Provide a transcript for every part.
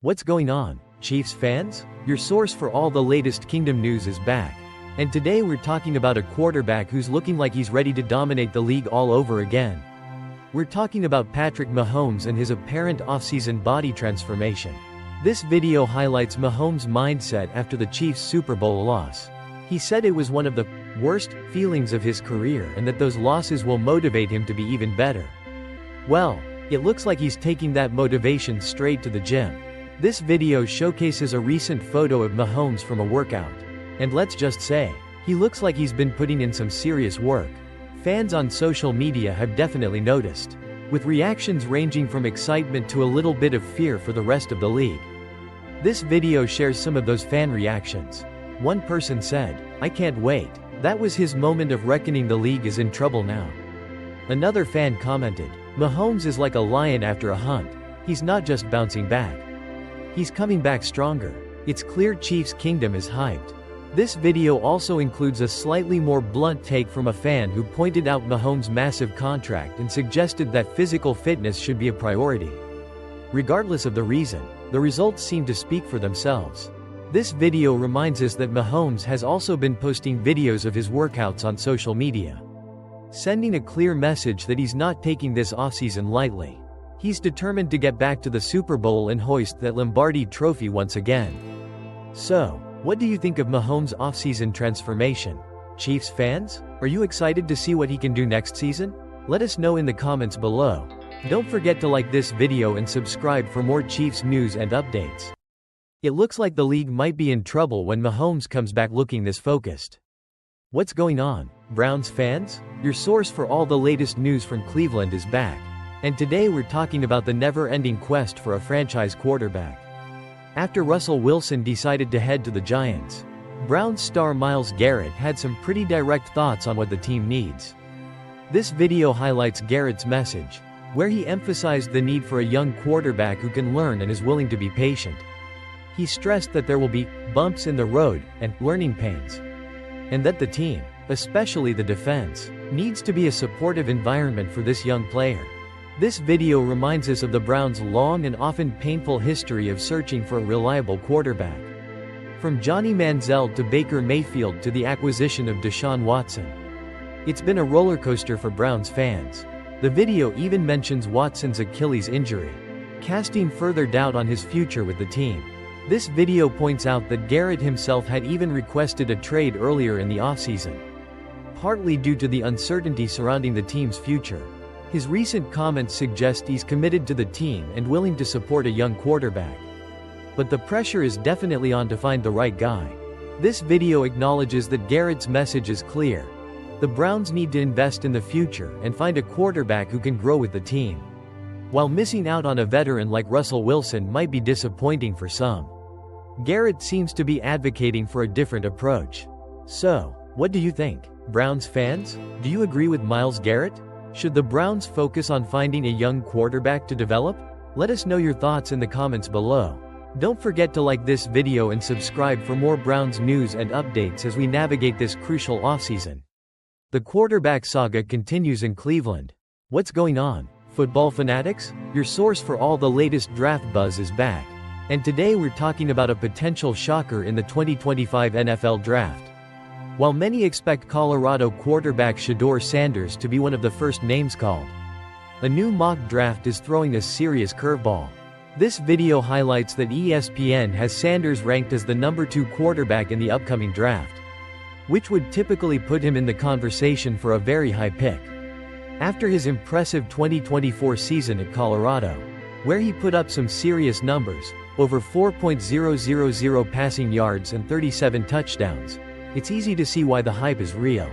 What's going on, Chiefs fans? Your source for all the latest Kingdom news is back. And today we're talking about a quarterback who's looking like he's ready to dominate the league all over again. We're talking about Patrick Mahomes and his apparent offseason body transformation. This video highlights Mahomes' mindset after the Chiefs' Super Bowl loss. He said it was one of the worst feelings of his career and that those losses will motivate him to be even better. Well, it looks like he's taking that motivation straight to the gym. This video showcases a recent photo of Mahomes from a workout. And let's just say, he looks like he's been putting in some serious work. Fans on social media have definitely noticed, with reactions ranging from excitement to a little bit of fear for the rest of the league. This video shares some of those fan reactions. One person said, "I can't wait. That was his moment of reckoning, the league is in trouble now." Another fan commented, "Mahomes is like a lion after a hunt. He's not just bouncing back. He's coming back stronger. It's clear Chiefs Kingdom is hyped." This video also includes a slightly more blunt take from a fan who pointed out Mahomes' massive contract and suggested that physical fitness should be a priority. Regardless of the reason, the results seem to speak for themselves. This video reminds us that Mahomes has also been posting videos of his workouts on social media, sending a clear message that he's not taking this offseason lightly. He's determined to get back to the Super Bowl and hoist that Lombardi trophy once again. So, what do you think of Mahomes' offseason transformation? Chiefs fans? Are you excited to see what he can do next season? Let us know in the comments below. Don't forget to like this video and subscribe for more Chiefs news and updates. It looks like the league might be in trouble when Mahomes comes back looking this focused. What's going on, Browns fans? Your source for all the latest news from Cleveland is back. And today we're talking about the never-ending quest for a franchise quarterback. After Russell Wilson decided to head to the Giants, Browns star Myles Garrett had some pretty direct thoughts on what the team needs. This video highlights Garrett's message, where he emphasized the need for a young quarterback who can learn and is willing to be patient. He stressed that there will be bumps in the road and learning pains, and that the team, especially the defense, needs to be a supportive environment for this young player. This video reminds us of the Browns' long and often painful history of searching for a reliable quarterback. From Johnny Manziel to Baker Mayfield to the acquisition of Deshaun Watson, it's been a roller coaster for Browns fans. The video even mentions Watson's Achilles injury, casting further doubt on his future with the team. This video points out that Garrett himself had even requested a trade earlier in the offseason, partly due to the uncertainty surrounding the team's future. His recent comments suggest he's committed to the team and willing to support a young quarterback. But the pressure is definitely on to find the right guy. This video acknowledges that Garrett's message is clear. The Browns need to invest in the future and find a quarterback who can grow with the team. While missing out on a veteran like Russell Wilson might be disappointing for some, Garrett seems to be advocating for a different approach. So, what do you think, Browns fans? Do you agree with Myles Garrett? Should the Browns focus on finding a young quarterback to develop? Let us know your thoughts in the comments below. Don't forget to like this video and subscribe for more Browns news and updates as we navigate this crucial offseason. The quarterback saga continues in Cleveland. What's going on, football fanatics? Your source for all the latest draft buzz is back. And today we're talking about a potential shocker in the 2025 NFL Draft. While many expect Colorado quarterback Shedeur Sanders to be one of the first names called, a new mock draft is throwing a serious curveball. This video highlights that ESPN has Sanders ranked as the number 2 quarterback in the upcoming draft, which would typically put him in the conversation for a very high pick. After his impressive 2024 season at Colorado, where he put up some serious numbers, over 4.000 passing yards and 37 touchdowns, it's easy to see why the hype is real.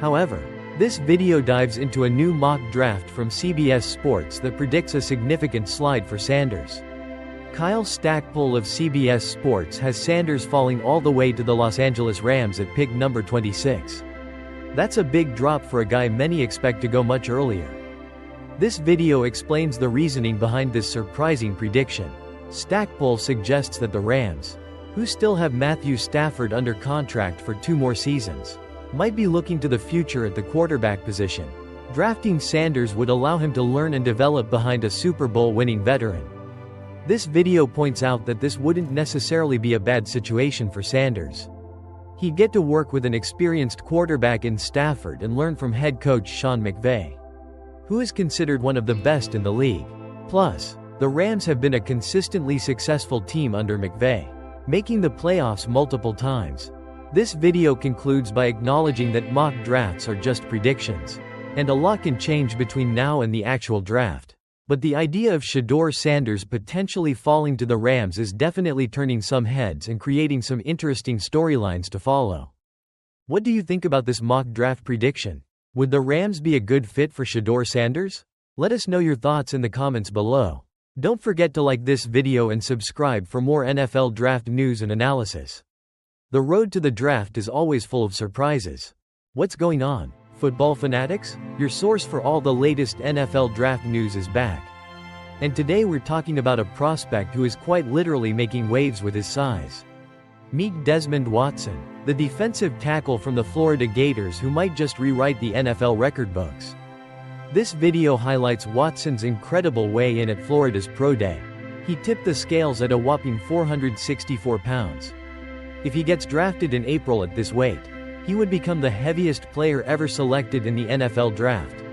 However, this video dives into a new mock draft from CBS Sports that predicts a significant slide for Sanders. Kyle Stackpole of CBS Sports has Sanders falling all the way to the Los Angeles Rams at pick number 26. That's a big drop for a guy many expect to go much earlier. This video explains the reasoning behind this surprising prediction. Stackpole suggests that the Rams, who still have Matthew Stafford under contract for 2 more seasons, might be looking to the future at the quarterback position. Drafting Sanders would allow him to learn and develop behind a Super Bowl winning veteran. This video points out that this wouldn't necessarily be a bad situation for Sanders. He'd get to work with an experienced quarterback in Stafford and learn from head coach Sean McVay, who is considered one of the best in the league. Plus, the Rams have been a consistently successful team under McVay, making the playoffs multiple times. This video concludes by acknowledging that mock drafts are just predictions, and a lot can change between now and the actual draft. But the idea of Shedeur Sanders potentially falling to the Rams is definitely turning some heads and creating some interesting storylines to follow. What do you think about this mock draft prediction? Would the Rams be a good fit for Shedeur Sanders? Let us know your thoughts in the comments below. Don't forget to like this video and subscribe for more NFL draft news and analysis. The road to the draft is always full of surprises. What's going on, football fanatics? Your source for all the latest NFL draft news is back. And today we're talking about a prospect who is quite literally making waves with his size. Meet Desmond Watson, the defensive tackle from the Florida Gators who might just rewrite the NFL record books. This video highlights Watson's incredible weigh-in at Florida's Pro Day. He tipped the scales at a whopping 464 pounds. If he gets drafted in April at this weight, he would become the heaviest player ever selected in the NFL draft.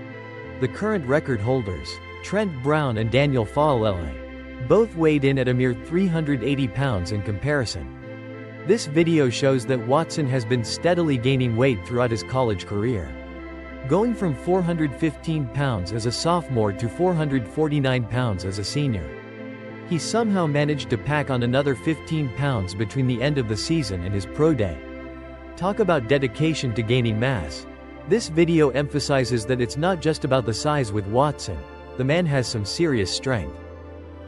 The current record holders, Trent Brown and Daniel Faalele, both weighed in at a mere 380 pounds in comparison. This video shows that Watson has been steadily gaining weight throughout his college career, going from 415 pounds as a sophomore to 449 pounds as a senior. He somehow managed to pack on another 15 pounds between the end of the season and his pro day. Talk about dedication to gaining mass. This video emphasizes that it's not just about the size with Watson. The man has some serious strength.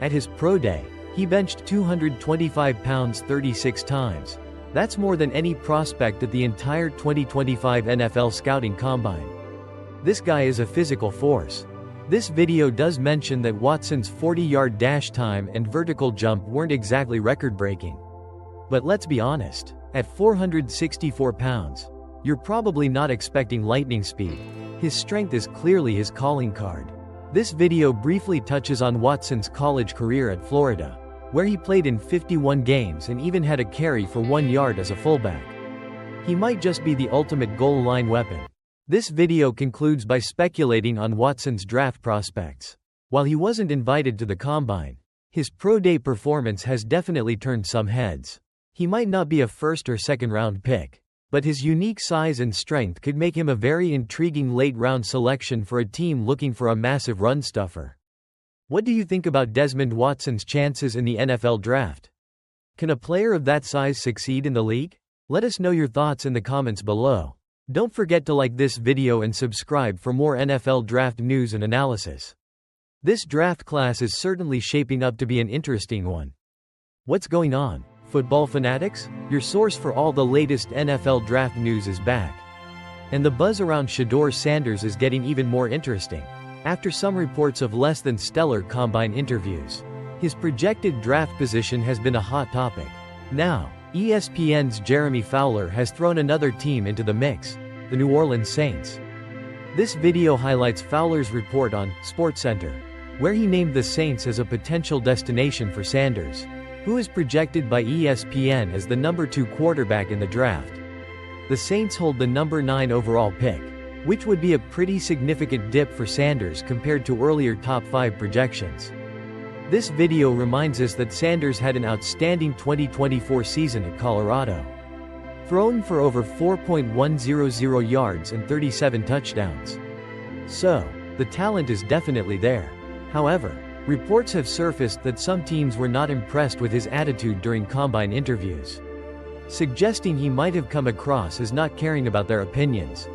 At his pro day, he benched 225 pounds 36 times. That's more than any prospect at the entire 2025 NFL Scouting Combine. This guy is a physical force. This video does mention that Watson's 40-yard dash time and vertical jump weren't exactly record-breaking. But let's be honest, at 464 pounds, you're probably not expecting lightning speed. His strength is clearly his calling card. This video briefly touches on Watson's college career at Florida, where he played in 51 games and even had a carry for 1 yard as a fullback. He might just be the ultimate goal line weapon. This video concludes by speculating on Watson's draft prospects. While he wasn't invited to the combine, his pro day performance has definitely turned some heads. He might not be a first or second round pick, but his unique size and strength could make him a very intriguing late round selection for a team looking for a massive run stuffer. What do you think about Desmond Watson's chances in the NFL draft? Can a player of that size succeed in the league? Let us know your thoughts in the comments below. Don't forget to like this video and subscribe for more NFL draft news and analysis. This draft class is certainly shaping up to be an interesting one. What's going on, football fanatics? Your source for all the latest NFL draft news is back. And the buzz around Shedeur Sanders is getting even more interesting. After some reports of less than stellar combine interviews, his projected draft position has been a hot topic. Now, ESPN's Jeremy Fowler has thrown another team into the mix, the New Orleans Saints. This video highlights Fowler's report on SportsCenter, where he named the Saints as a potential destination for Sanders, who is projected by ESPN as the number 2 quarterback in the draft. The Saints hold the number 9 overall pick, which would be a pretty significant dip for Sanders compared to earlier top 5 projections. This video reminds us that Sanders had an outstanding 2024 season at Colorado, thrown for over 4.100 yards and 37 touchdowns. So, the talent is definitely there. However, reports have surfaced that some teams were not impressed with his attitude during combine interviews, suggesting he might have come across as not caring about their opinions.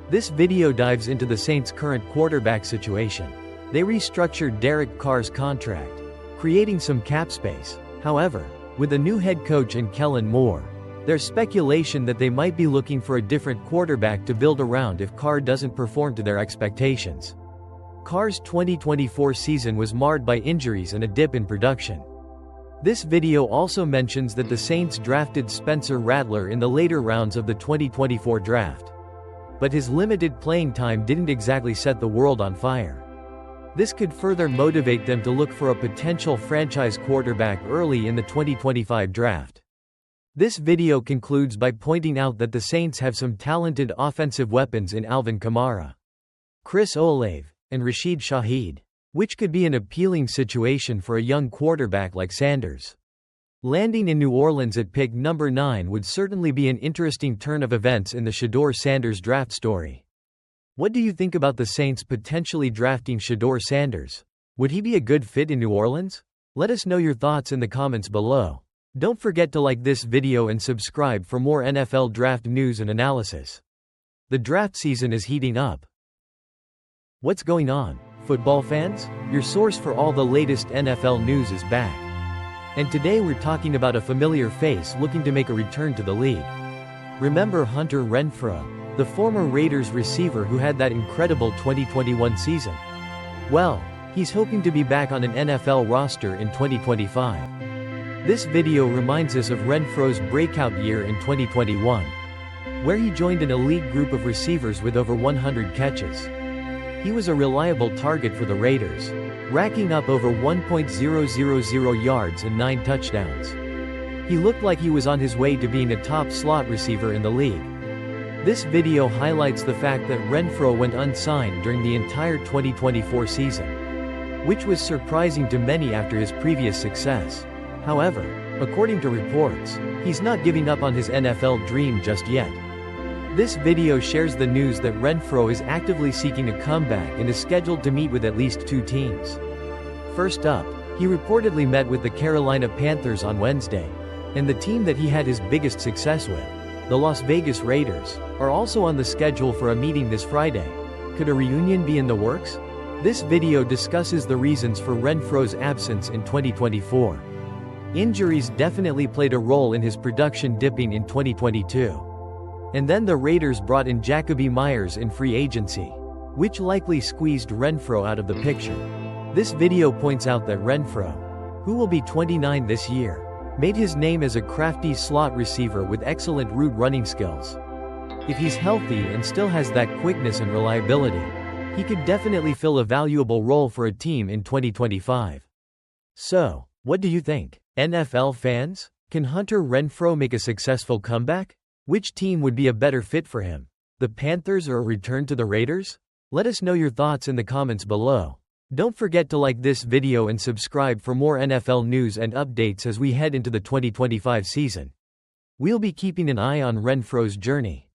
This video dives into the Saints' current quarterback situation. They restructured Derek Carr's contract, creating some cap space. However, with a new head coach in Kellen Moore, there's speculation that they might be looking for a different quarterback to build around if Carr doesn't perform to their expectations. Carr's 2024 season was marred by injuries and a dip in production. This video also mentions that the Saints drafted Spencer Rattler in the later rounds of the 2024 draft. But his limited playing time didn't exactly set the world on fire. This could further motivate them to look for a potential franchise quarterback early in the 2025 draft. This video concludes by pointing out that the Saints have some talented offensive weapons in Alvin Kamara, Chris Olave, and Rashid Shaheed, which could be an appealing situation for a young quarterback like Sanders. Landing in New Orleans at pick number 9 would certainly be an interesting turn of events in the Shedeur Sanders draft story. What do you think about the Saints potentially drafting Shedeur Sanders? Would he be a good fit in New Orleans? Let us know your thoughts in the comments below. Don't forget to like this video and subscribe for more NFL draft news and analysis. The draft season is heating up. What's going on, football fans? Your source for all the latest NFL news is back. And today we're talking about a familiar face looking to make a return to the league. Remember Hunter Renfrow, the former Raiders receiver who had that incredible 2021 season? Well, he's hoping to be back on an NFL roster in 2025. This video reminds us of Renfrow's breakout year in 2021, where he joined an elite group of receivers with over 100 catches. He was a reliable target for the Raiders, racking up over 1.000 yards and 9 touchdowns. He looked like he was on his way to being a top slot receiver in the league. This video highlights the fact that Renfrow went unsigned during the entire 2024 season, which was surprising to many after his previous success. However, according to reports, he's not giving up on his NFL dream just yet. This video shares the news that Renfrow is actively seeking a comeback and is scheduled to meet with at least 2 teams. First up, he reportedly met with the Carolina Panthers on Wednesday, and the team that he had his biggest success with, the Las Vegas Raiders, are also on the schedule for a meeting this Friday. Could a reunion be in the works? This video discusses the reasons for Renfrow's absence in 2024. Injuries definitely played a role in his production dipping in 2022. And then the Raiders brought in Jacoby Myers in free agency, which likely squeezed Renfrow out of the picture. This video points out that Renfrow, who will be 29 this year, made his name as a crafty slot receiver with excellent route running skills. If he's healthy and still has that quickness and reliability, he could definitely fill a valuable role for a team in 2025. So, what do you think, NFL fans? Can Hunter Renfrow make a successful comeback? Which team would be a better fit for him? The Panthers or a return to the Raiders? Let us know your thoughts in the comments below. Don't forget to like this video and subscribe for more NFL news and updates as we head into the 2025 season. We'll be keeping an eye on Renfrow's journey.